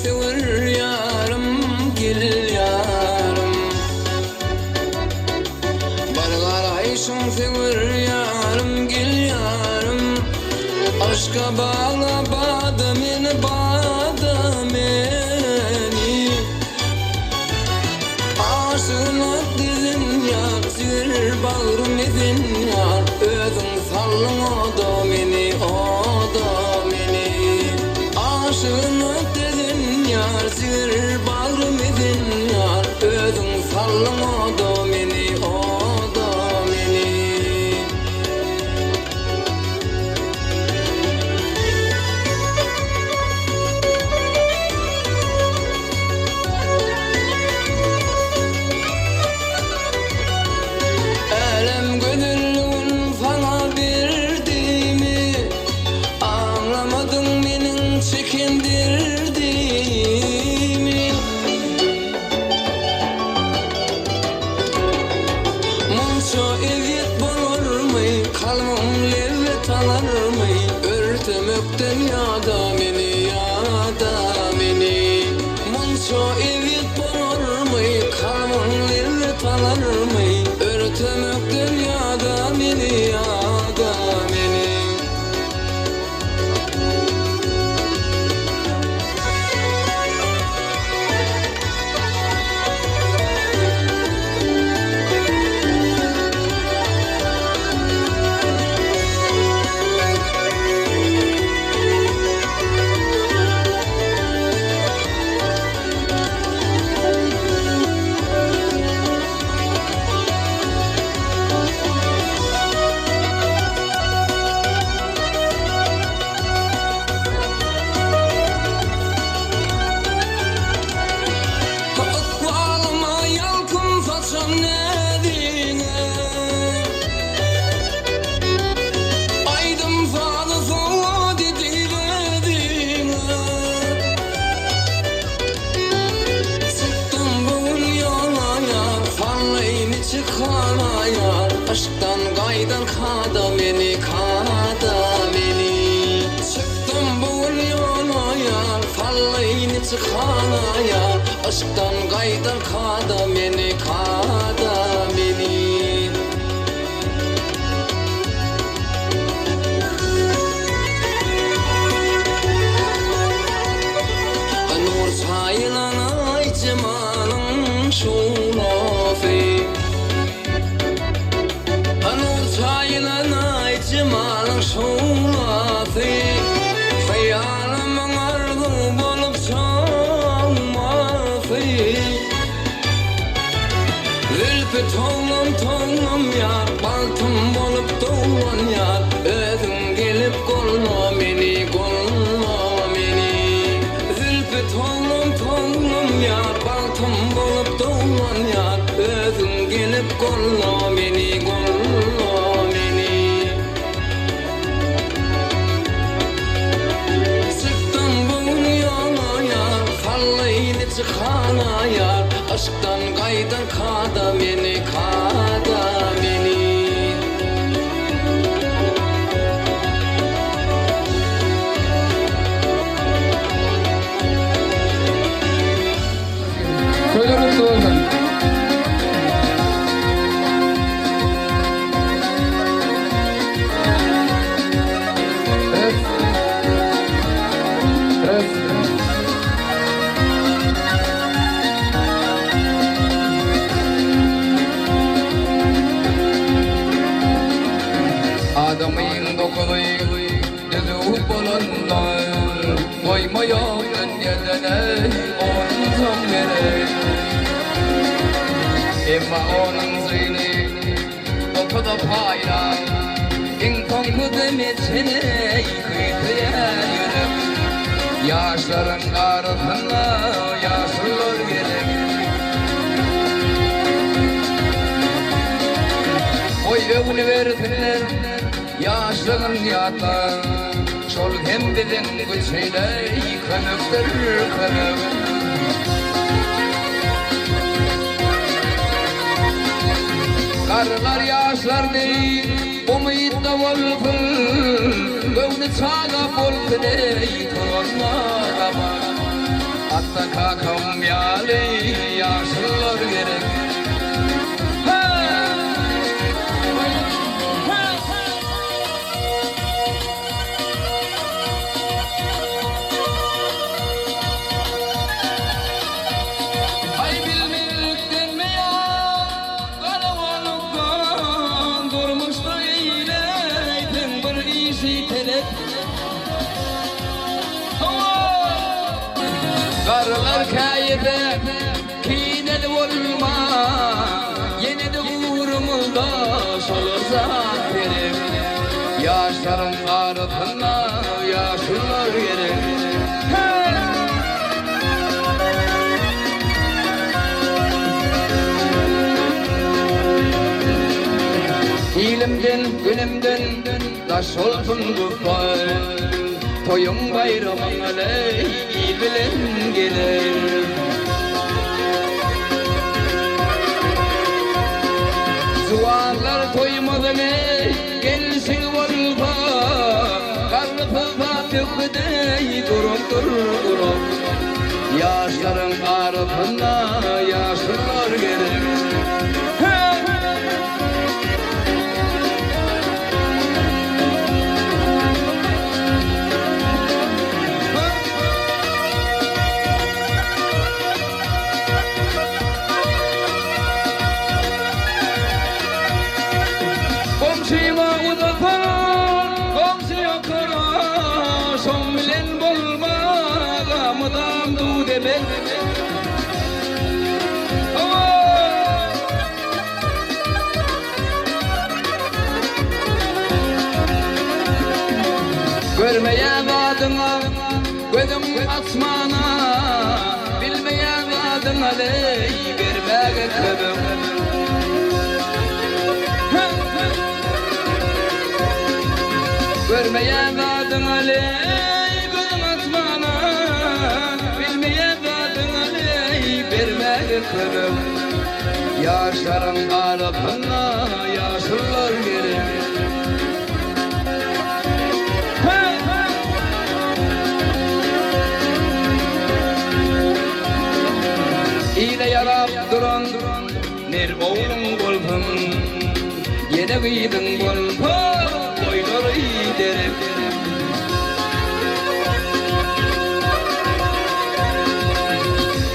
Sever yarım gel yarım Bargarayşın sever yarım gel yarım Aşka bağla bağda beni Aşığına dizin yar Sür bağrım izin yar Özün sallın o da beni Aşığına dizin yar Sür bağrım izin yar Özün sallın o da beni Elem gönüllün sana verdiğimi Anlamadın benim çekindirdiğimi Munço eviyet bulur mu? Kalbim levvet alır mı? Örtümükten yada beni Munço eviyet bulur mu? Kalbim levvet alır mı? Örtümükten yada beni Aşktan gaydar kada beni Çıktım bugün yola yar Fallayını çıkana yar Aşktan gaydar kada beni Nur sayılan ay cemalın şulafi Cemalın şulafi Hayalımın ardı bulup çalmafi Zülfü toğlam yar Baltım bulup doğan yar Özün gelip kolla beni Zülfü toğlam yar Baltım bulup doğan yar Özün gelip kolla beni Çıkana yar Aşktan gaydar kada beni Koylarım doğrudan Koymuyor yerden ey onun son gerek. Emma onun zihni okuda paylan. En konku demetine kıytıya yürüp. Yaşların arasında yaşlılar gerek. Oy övünü verdiler yaşlığın yatlar. Şol hem bizin güçeyle kınıktır kınık. Karılar yaşlar değil, umut da volpul. Gövni çağa bolpul ey kırılmada var. Hatta kakam yali yaşlılar gerek. Karılar kayıda kineli olma. Yeni de uğrumuzda solur zaferim. Yaşların arasında yaşlılar gerek. İlimden günümden taş olsun kupay. Toyun bayramın ey bilen gelir. Zuvarlar toymadan ey gelsin volpa. Karlı fatih dey durup durup. Yaşların arasında yaşlılar gerek. Görmeyen adına, gözüm asmana. Bilmeyen adına ley vermek kıdım. Görmeyen adına ley gözüm asmana. Bilmeyen adına ley vermek kıdım. Yaşların arasında yaşlılar gerek. İğne yarap duran ner oğlum golpun. Yine gıydın golpa boyları iderip.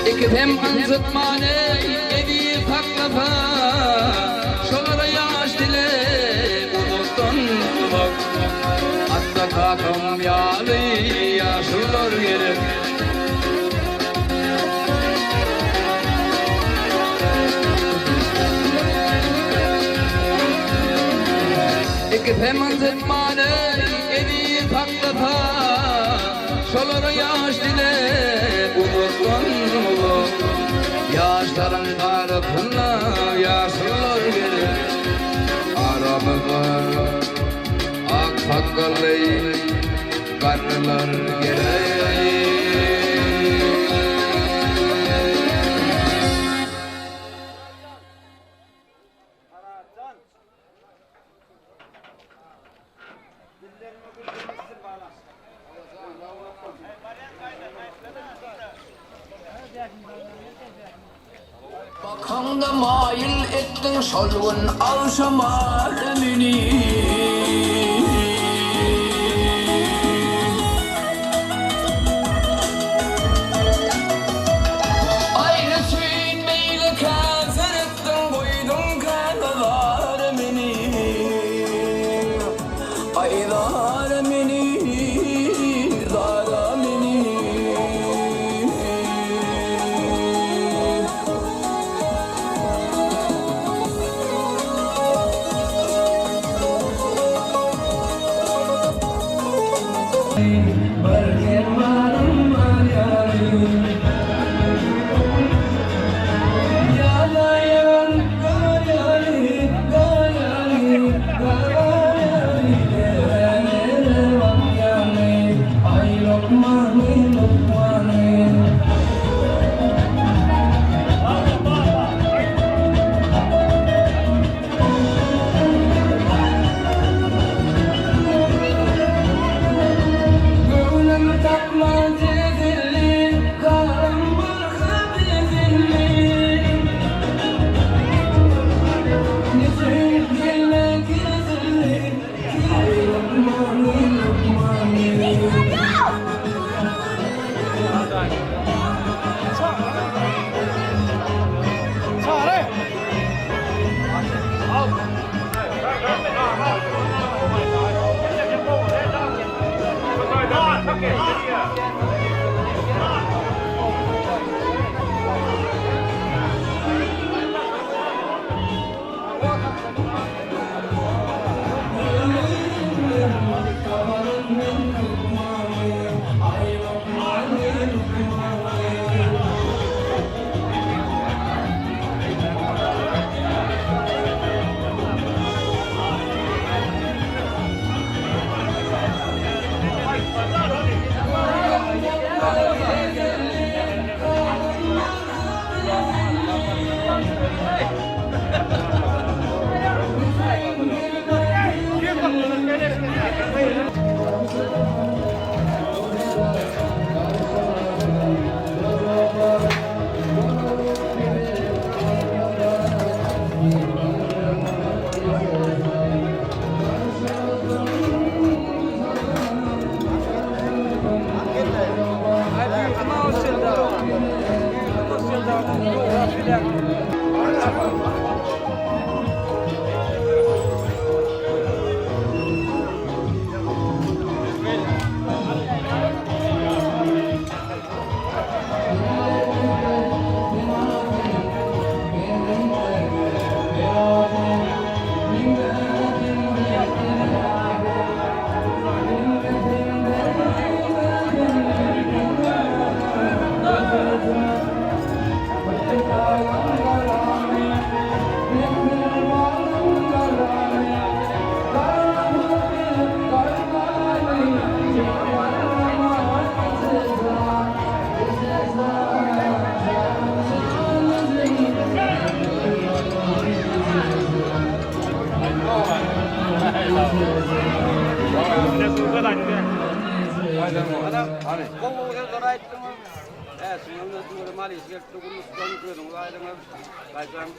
İkidem ansıtmane evi taklafa. Şolara yaş dile uluktan ulak. Hatta kakam yali yaşlılar gerek. Hemen zemmane evi taklafa. Şolara yaş dile unutkan ulu. Yaşların tarafına yaşlılar gerek. Aramıza ak sakallı karılar gerek. Bakanda mail ettin şolgun avşama demini. Aynı suyun meyle kazer ettin koydun kanalar emini. Aylar emini, dar emini.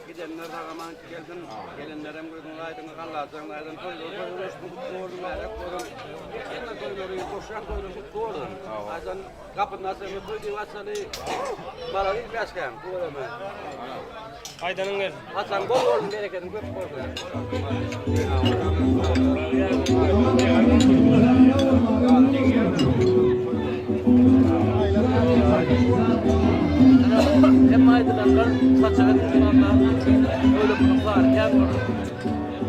Gidenler zaman geldin, gelenlerim gördün, aydın kallasın, aydın koyulmuş, koydun, ayak koydun. Yine koyulmuş, koşan koyulmuş, koydun. Aydın kapının asını koydun, asını bana bir başkan, koydun. Aydın'ın gel. Hasan bol olsun, bereketin köp koydun. Hem aydınlar saçını tutanlar öyle kurtlar hem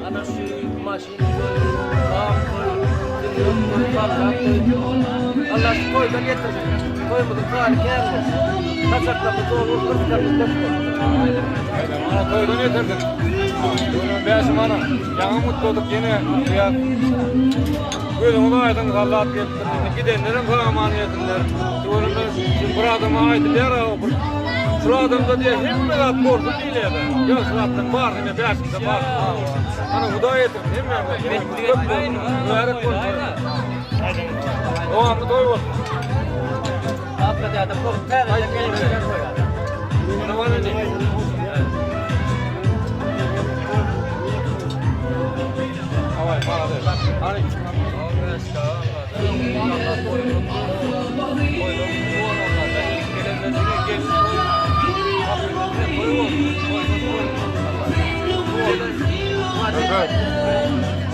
ana şu maşin bağım Allah şu koyda getirsin koymadı kar gelmez kaçaklarımız olur kırklarımız Ana koydan getirdim. Beşim ana. Yana mutlu olduk yine. Gözüm aydın kallat getirdim. Gidenlerin kalamaniyetinden. Diyorum ben bir adama aydılar. Şu adamda diye hiçbir at borcum değil ya ben. Yok şu attan var yine beşimde var. Ana bu da yetim değil mi? Köp borcum. Öğret borcum. O anda doy olsun. Hakikaten adam çok terle gelip koyar. Ne var ne değil? Havay bana değil. Hani?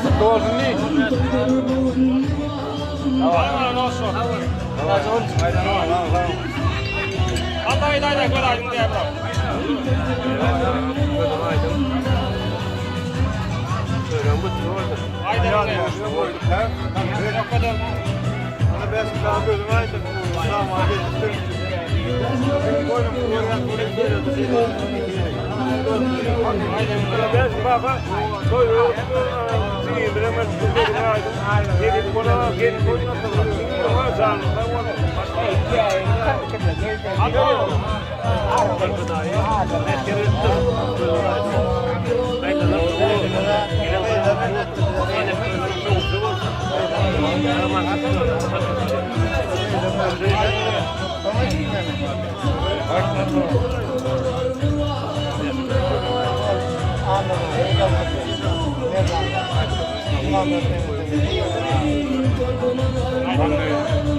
Mutlu olsun değil. Aynen olsun. Haydi koy aydın diye bırak. Haydi O kadar. Ana ben daha gözüm aydın. Tamam geçtim. Koydum ben baba koyuyor. Sigin bilemez gözüm aydın. Gelip bana gelip koydum. Ama canım ben onu Aynen.